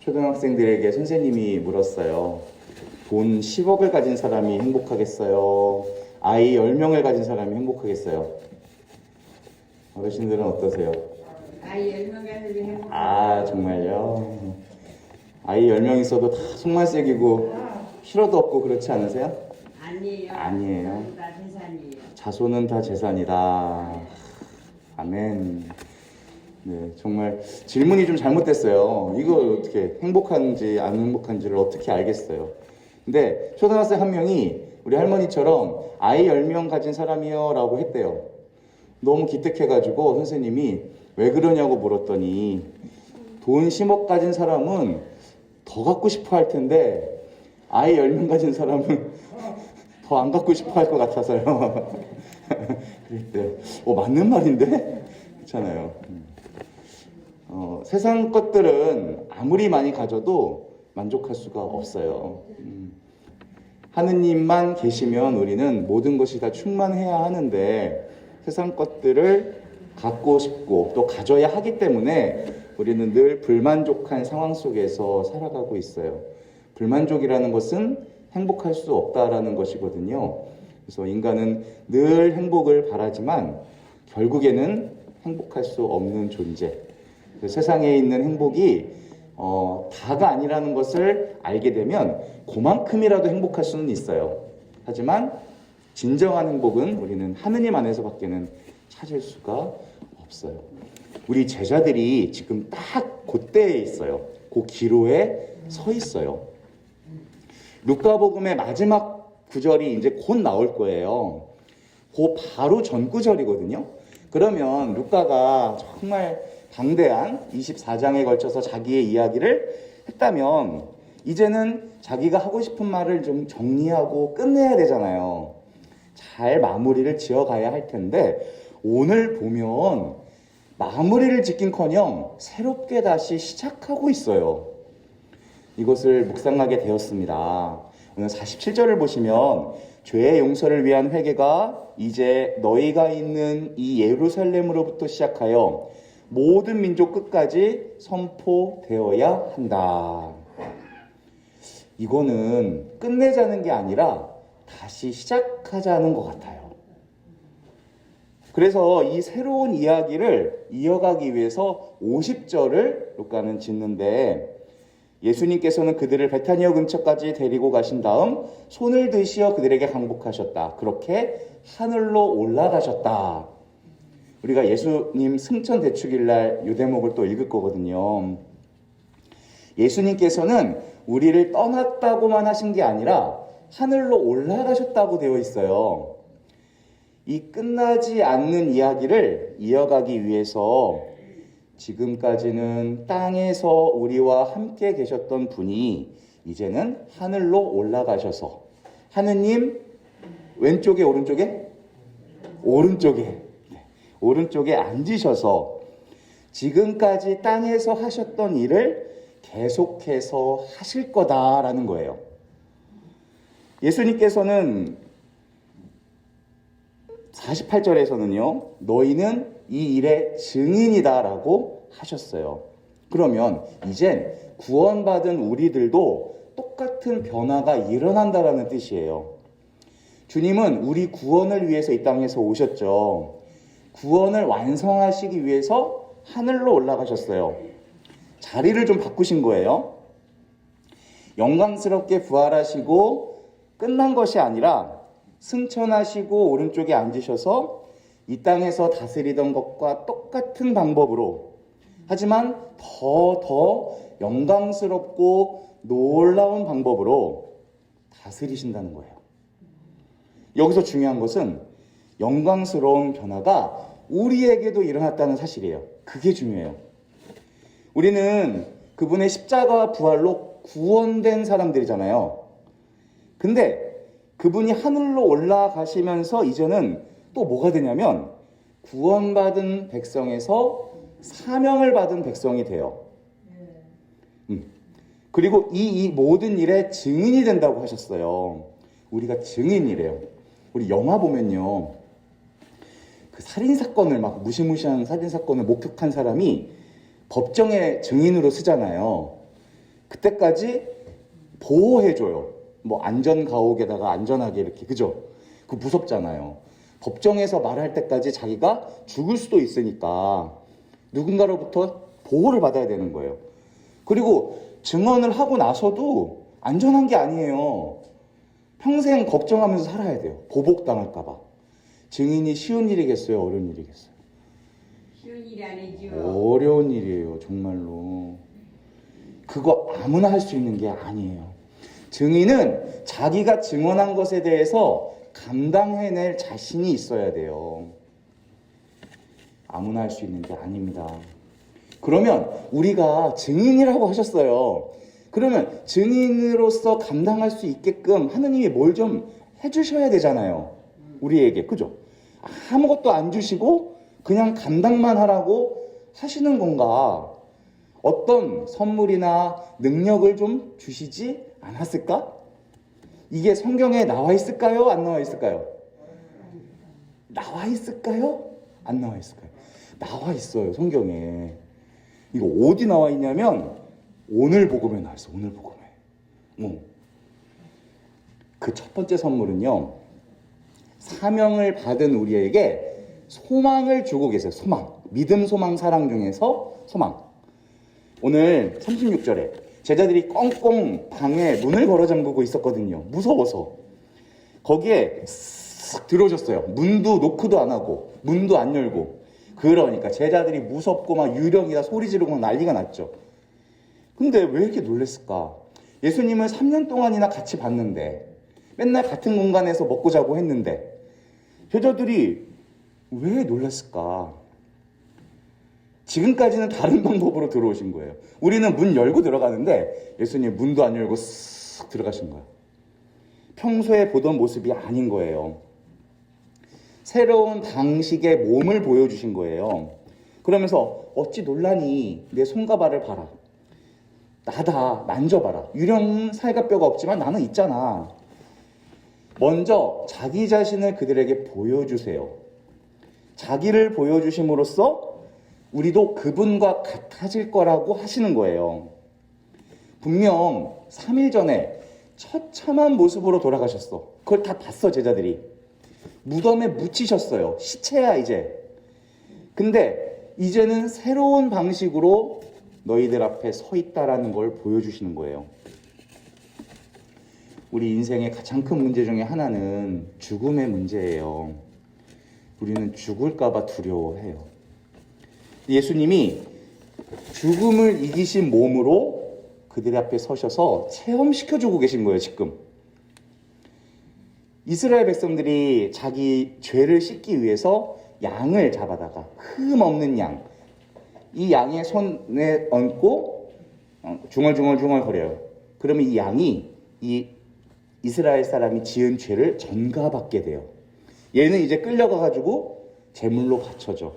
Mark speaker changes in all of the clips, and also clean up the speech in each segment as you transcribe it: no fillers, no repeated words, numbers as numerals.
Speaker 1: 초등학생들에게 선생님이 물었어요. 돈 10억을 가진 사람이 행복하겠어요? 아이 10명을 가진 사람이 행복하겠어요? 어르신들은 어떠세요?
Speaker 2: 아이 10명 가지고 행복해.
Speaker 1: 아, 정말요? 아이 10명 있어도 다 속만 새기고 필요도 없고 그렇지 않으세요?
Speaker 2: 아니에요.
Speaker 1: 아니에요.
Speaker 2: 다 재산이에요.
Speaker 1: 자손은 다 재산이다. 아멘. 네, 정말 질문이 좀 잘못됐어요. 이거 어떻게 행복한지 안 행복한지를 어떻게 알겠어요. 근데 초등학생 한 명이 우리 할머니처럼 아이 10명 가진 사람이요 라고 했대요. 너무 기특해가지고 선생님이 왜 그러냐고 물었더니 돈 10억 가진 사람은 더 갖고 싶어 할 텐데 아이 10명 가진 사람은 더 안 갖고 싶어 할 것 같아서요. 그랬대요. 맞는 말인데? 그렇잖아요. 세상 것들은 아무리 많이 가져도 만족할 수가 없어요. 하느님만 계시면 우리는 모든 것이 다 충만해야 하는데 세상 것들을 갖고 싶고 또 가져야 하기 때문에 우리는 늘 불만족한 상황 속에서 살아가고 있어요. 불만족이라는 것은 행복할 수 없다라는 것이거든요. 그래서 인간은 늘 행복을 바라지만 결국에는 행복할 수 없는 존재. 세상에 있는 행복이 다가 아니라는 것을 알게 되면 그만큼이라도 행복할 수는 있어요. 하지만 진정한 행복은 우리는 하느님 안에서밖에는 찾을 수가 없어요. 우리 제자들이 지금 딱 그때에 있어요. 그 기로에 서 있어요. 루카복음의 마지막 구절이 이제 곧 나올 거예요. 그 바로 전 구절이거든요. 그러면 루카가 정말 방대한 24장에 걸쳐서 자기의 이야기를 했다면 이제는 자기가 하고 싶은 말을 좀 정리하고 끝내야 되잖아요. 잘 마무리를 지어가야 할 텐데 오늘 보면 마무리를 짓긴커녕 새롭게 다시 시작하고 있어요. 이것을 묵상하게 되었습니다. 오늘 47절을 보시면 죄의 용서를 위한 회개가 이제 너희가 있는 이 예루살렘으로부터 시작하여 모든 민족 끝까지 선포되어야 한다. 이거는 끝내자는 게 아니라 다시 시작하자는 것 같아요. 그래서 이 새로운 이야기를 이어가기 위해서 50절을 루카는 짓는데 예수님께서는 그들을 베타니아 근처까지 데리고 가신 다음 손을 드시어 그들에게 강복하셨다. 그렇게 하늘로 올라가셨다. 우리가 예수님 승천 대축일 날 이 대목을 또 읽을 거거든요. 예수님께서는 우리를 떠났다고만 하신 게 아니라 하늘로 올라가셨다고 되어 있어요. 이 끝나지 않는 이야기를 이어가기 위해서 지금까지는 땅에서 우리와 함께 계셨던 분이 이제는 하늘로 올라가셔서 하느님 왼쪽에 오른쪽에? 오른쪽에 앉으셔서 지금까지 땅에서 하셨던 일을 계속해서 하실 거다라는 거예요. 예수님께서는 48절에서는요, 너희는 이 일의 증인이다라고 하셨어요. 그러면 이젠 구원받은 우리들도 똑같은 변화가 일어난다라는 뜻이에요. 주님은 우리 구원을 위해서 이 땅에서 오셨죠. 구원을 완성하시기 위해서 하늘로 올라가셨어요. 자리를 좀 바꾸신 거예요. 영광스럽게 부활하시고 끝난 것이 아니라 승천하시고 오른쪽에 앉으셔서 이 땅에서 다스리던 것과 똑같은 방법으로 하지만 더 영광스럽고 놀라운 방법으로 다스리신다는 거예요. 여기서 중요한 것은 영광스러운 변화가 우리에게도 일어났다는 사실이에요. 그게 중요해요. 우리는 그분의 십자가와 부활로 구원된 사람들이잖아요. 근데 그분이 하늘로 올라가시면서 이제는 또 뭐가 되냐면 구원받은 백성에서 사명을 받은 백성이 돼요. 그리고 이 모든 일의 증인이 된다고 하셨어요. 우리가 증인이래요. 우리 영화 보면요, 그 살인사건을 막 무시무시한 살인사건을 목격한 사람이 법정에 증인으로 쓰잖아요. 그때까지 보호해줘요. 뭐 안전가옥에다가 안전하게 이렇게, 그죠? 그 무섭잖아요. 법정에서 말할 때까지 자기가 죽을 수도 있으니까 누군가로부터 보호를 받아야 되는 거예요. 그리고 증언을 하고 나서도 안전한 게 아니에요. 평생 걱정하면서 살아야 돼요. 보복당할까 봐. 증인이 쉬운 일이겠어요? 어려운 일이겠어요?
Speaker 2: 쉬운 일이 아니죠.
Speaker 1: 어려운 일이에요. 정말로. 그거 아무나 할 수 있는 게 아니에요. 증인은 자기가 증언한 것에 대해서 감당해낼 자신이 있어야 돼요. 아무나 할 수 있는 게 아닙니다. 그러면 우리가 증인이라고 하셨어요. 그러면 증인으로서 감당할 수 있게끔 하느님이 뭘 좀 해주셔야 되잖아요. 우리에게. 그죠? 아무것도 안 주시고 그냥 감당만 하라고 하시는 건가? 어떤 선물이나 능력을 좀 주시지 않았을까? 이게 성경에 나와 있을까요? 안 나와 있을까요? 나와 있을까요? 안 나와 있을까요? 나와 있어요, 성경에. 이거 어디 나와 있냐면 오늘 복음에 나와 있어. 오늘 복음에. 그 첫 번째 선물은요, 사명을 받은 우리에게 소망을 주고 계세요. 소망. 믿음, 소망, 사랑 중에서 소망. 오늘 36절에 제자들이 꽁꽁 방에 문을 걸어 잠그고 있었거든요. 무서워서. 거기에 쓱 들어오셨어요. 문도 노크도 안 하고 문도 안 열고. 그러니까 제자들이 무섭고 막 유령이다 소리 지르고 막 난리가 났죠. 근데 왜 이렇게 놀랬을까? 예수님을 3년 동안이나 같이 봤는데, 맨날 같은 공간에서 먹고 자고 했는데 제자들이 왜 놀랐을까? 지금까지는 다른 방법으로 들어오신 거예요. 우리는 문 열고 들어가는데 예수님 문도 안 열고 쓱 들어가신 거예요. 평소에 보던 모습이 아닌 거예요. 새로운 방식의 몸을 보여주신 거예요. 그러면서 어찌 놀라니? 내 손과 발을 봐라. 나다. 만져봐라. 유령 살갑뼈가 없지만 나는 있잖아. 먼저 자기 자신을 그들에게 보여주세요. 자기를 보여주심으로써 우리도 그분과 같아질 거라고 하시는 거예요. 분명 3일 전에 처참한 모습으로 돌아가셨어. 그걸 다 봤어, 제자들이. 무덤에 묻히셨어요. 시체야, 이제. 근데 이제는 새로운 방식으로 너희들 앞에 서 있다라는 걸 보여주시는 거예요. 우리 인생의 가장 큰 문제 중에 하나는 죽음의 문제예요. 우리는 죽을까 봐 두려워해요. 예수님이 죽음을 이기신 몸으로 그들 앞에 서셔서 체험시켜주고 계신 거예요, 지금. 이스라엘 백성들이 자기 죄를 씻기 위해서 양을 잡아다가, 흠 없는 양, 이 양의 손에 얹고 중얼중얼 거려요. 그러면 이 양이 이 이스라엘 사람이 지은 죄를 전가받게 돼요. 얘는 이제 끌려가가지고 제물로 바쳐져.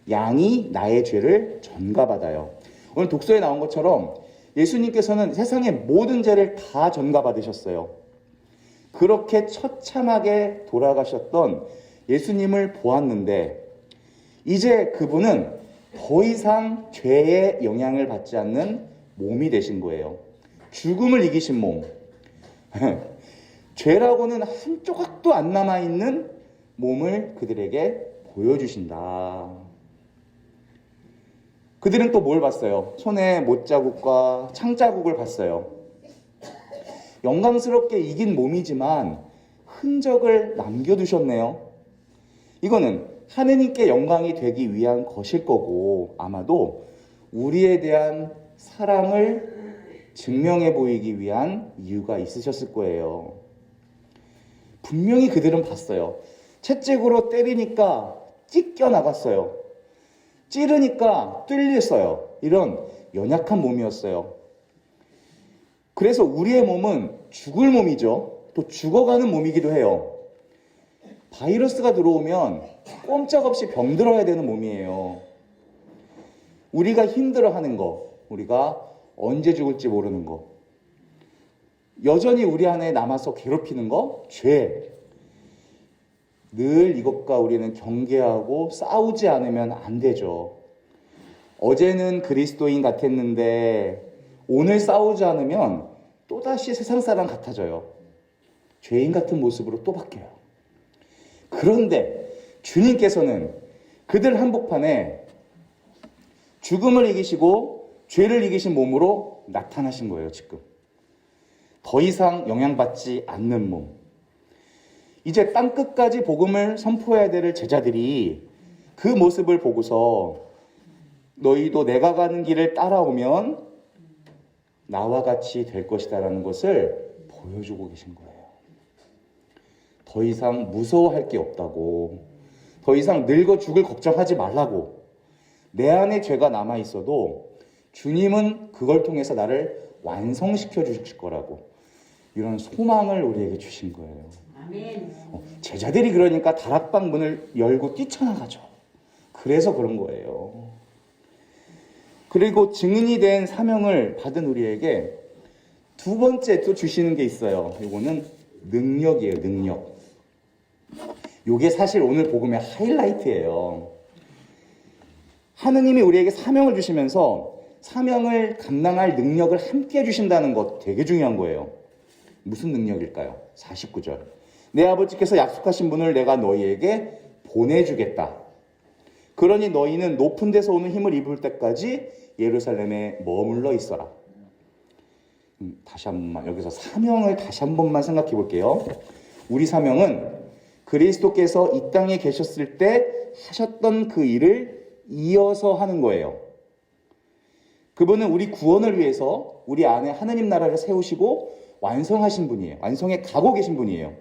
Speaker 1: 양이 나의 죄를 전가받아요. 오늘 독서에 나온 것처럼 예수님께서는 세상의 모든 죄를 다 전가받으셨어요. 그렇게 처참하게 돌아가셨던 예수님을 보았는데 이제 그분은 더 이상 죄의 영향을 받지 않는 몸이 되신 거예요. 죽음을 이기신 몸. 죄라고는 한 조각도 안 남아있는 몸을 그들에게 보여주신다. 그들은 또 뭘 봤어요? 손에 못자국과 창자국을 봤어요. 영광스럽게 이긴 몸이지만 흔적을 남겨두셨네요. 이거는 하느님께 영광이 되기 위한 것일 거고 아마도 우리에 대한 사랑을 증명해 보이기 위한 이유가 있으셨을 거예요. 분명히 그들은 봤어요. 채찍으로 때리니까 찢겨 나갔어요. 찌르니까 뚫렸어요. 이런 연약한 몸이었어요. 그래서 우리의 몸은 죽을 몸이죠. 또 죽어가는 몸이기도 해요. 바이러스가 들어오면 꼼짝없이 병들어야 되는 몸이에요. 우리가 힘들어하는 거, 우리가 언제 죽을지 모르는 거, 여전히 우리 안에 남아서 괴롭히는 거, 죄. 늘 이것과 우리는 경계하고 싸우지 않으면 안 되죠. 어제는 그리스도인 같았는데 오늘 싸우지 않으면 또다시 세상 사람 같아져요. 죄인 같은 모습으로 또 바뀌어요. 그런데 주님께서는 그들 한복판에 죽음을 이기시고 죄를 이기신 몸으로 나타나신 거예요, 지금. 더 이상 영향받지 않는 몸. 이제 땅끝까지 복음을 선포해야 될 제자들이 그 모습을 보고서 너희도 내가 가는 길을 따라오면 나와 같이 될 것이다라는 것을 보여주고 계신 거예요. 더 이상 무서워할 게 없다고, 더 이상 늙어 죽을 걱정하지 말라고, 내 안에 죄가 남아 있어도 주님은 그걸 통해서 나를 완성시켜 주실 거라고, 이런 소망을 우리에게 주신 거예요.
Speaker 2: 아멘.
Speaker 1: 제자들이 그러니까 다락방 문을 열고 뛰쳐나가죠. 그래서 그런 거예요. 그리고 증인이 된 사명을 받은 우리에게 두 번째 또 주시는 게 있어요. 이거는 능력이에요, 능력. 이게 사실 오늘 복음의 하이라이트예요. 하느님이 우리에게 사명을 주시면서 사명을 감당할 능력을 함께 주신다는 것 되게 중요한 거예요. 무슨 능력일까요? 49절. 내 아버지께서 약속하신 분을 내가 너희에게 보내주겠다. 그러니 너희는 높은 데서 오는 힘을 입을 때까지 예루살렘에 머물러 있어라. 다시 한 번만, 여기서 사명을 다시 한 번만 생각해 볼게요. 우리 사명은 그리스도께서 이 땅에 계셨을 때 하셨던 그 일을 이어서 하는 거예요. 그분은 우리 구원을 위해서 우리 안에 하느님 나라를 세우시고 완성하신 분이에요. 완성해 가고 계신 분이에요.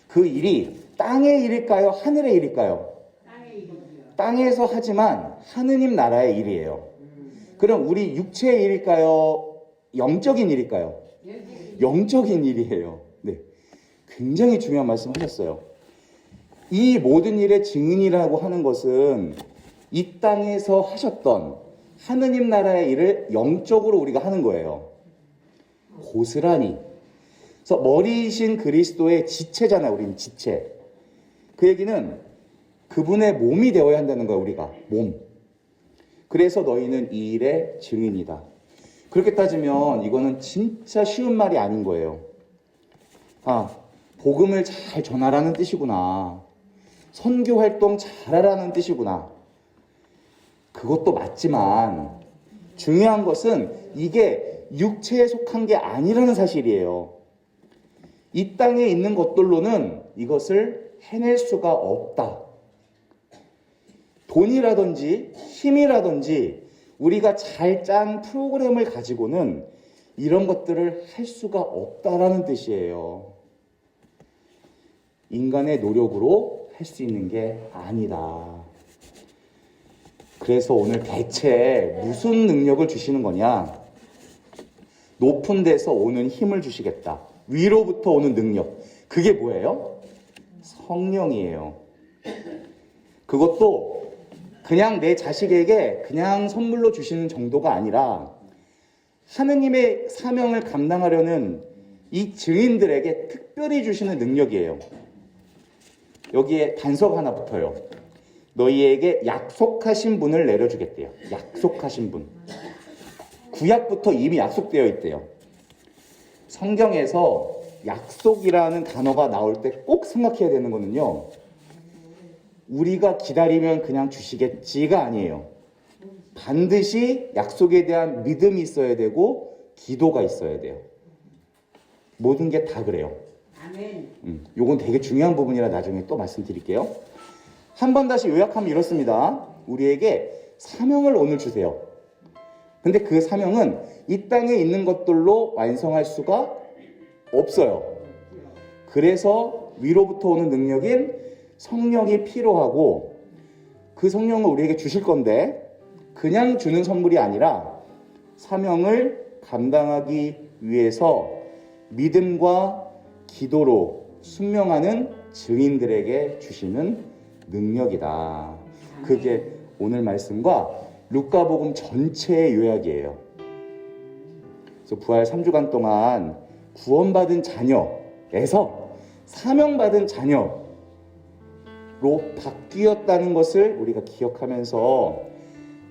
Speaker 1: 그 일이 땅의 일일까요? 하늘의 일일까요?
Speaker 2: 땅의 일이요.
Speaker 1: 땅에서 하지만 하느님 나라의 일이에요. 그럼 우리 육체의 일일까요? 영적인 일일까요? 영적인 일이에요. 네, 굉장히 중요한 말씀 하셨어요. 이 모든 일의 증인이라고 하는 것은 이 땅에서 하셨던 하느님 나라의 일을 영적으로 우리가 하는 거예요. 고스란히. 그래서 머리이신 그리스도의 지체잖아요. 우리는 지체. 그 얘기는 그분의 몸이 되어야 한다는 거예요. 우리가 몸. 그래서 너희는 이 일의 증인이다. 그렇게 따지면 이거는 진짜 쉬운 말이 아닌 거예요. 아, 복음을 잘 전하라는 뜻이구나. 선교 활동 잘하라는 뜻이구나. 그것도 맞지만 중요한 것은 이게 육체에 속한 게 아니라는 사실이에요. 이 땅에 있는 것들로는 이것을 해낼 수가 없다. 돈이라든지 힘이라든지 우리가 잘 짠 프로그램을 가지고는 이런 것들을 할 수가 없다라는 뜻이에요. 인간의 노력으로 할 수 있는 게 아니다. 그래서 오늘 대체 무슨 능력을 주시는 거냐? 높은 데서 오는 힘을 주시겠다. 위로부터 오는 능력. 그게 뭐예요? 성령이에요. 그것도 그냥 내 자식에게 그냥 선물로 주시는 정도가 아니라 하느님의 사명을 감당하려는 이 증인들에게 특별히 주시는 능력이에요. 여기에 단서가 하나 붙어요. 너희에게 약속하신 분을 내려주겠대요. 약속하신 분. 구약부터 이미 약속되어 있대요. 성경에서 약속이라는 단어가 나올 때 꼭 생각해야 되는 거는요, 우리가 기다리면 그냥 주시겠지가 아니에요. 반드시 약속에 대한 믿음이 있어야 되고 기도가 있어야 돼요. 모든 게 다 그래요.
Speaker 2: 아멘.
Speaker 1: 요건 되게 중요한 부분이라 나중에 또 말씀드릴게요. 한 번 다시 요약하면 이렇습니다. 우리에게 사명을 오늘 주세요. 근데 그 사명은 이 땅에 있는 것들로 완성할 수가 없어요. 그래서 위로부터 오는 능력인 성령이 필요하고, 그 성령을 우리에게 주실 건데 그냥 주는 선물이 아니라 사명을 감당하기 위해서 믿음과 기도로 순명하는 증인들에게 주시는 능력이다. 그게 오늘 말씀과 루카복음 전체의 요약이에요. 그래서 부활 3주간 동안 구원받은 자녀에서 사명받은 자녀로 바뀌었다는 것을 우리가 기억하면서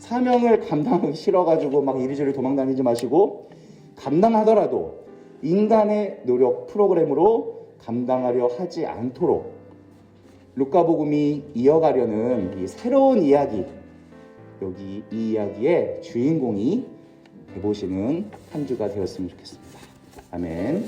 Speaker 1: 사명을 감당하기 싫어가지고 막 이리저리 도망다니지 마시고, 감당하더라도 인간의 노력 프로그램으로 감당하려 하지 않도록 루카복음이 이어가려는 이 새로운 이야기, 여기 이 이야기의 주인공이 해보시는 한 주가 되었으면 좋겠습니다. 아멘.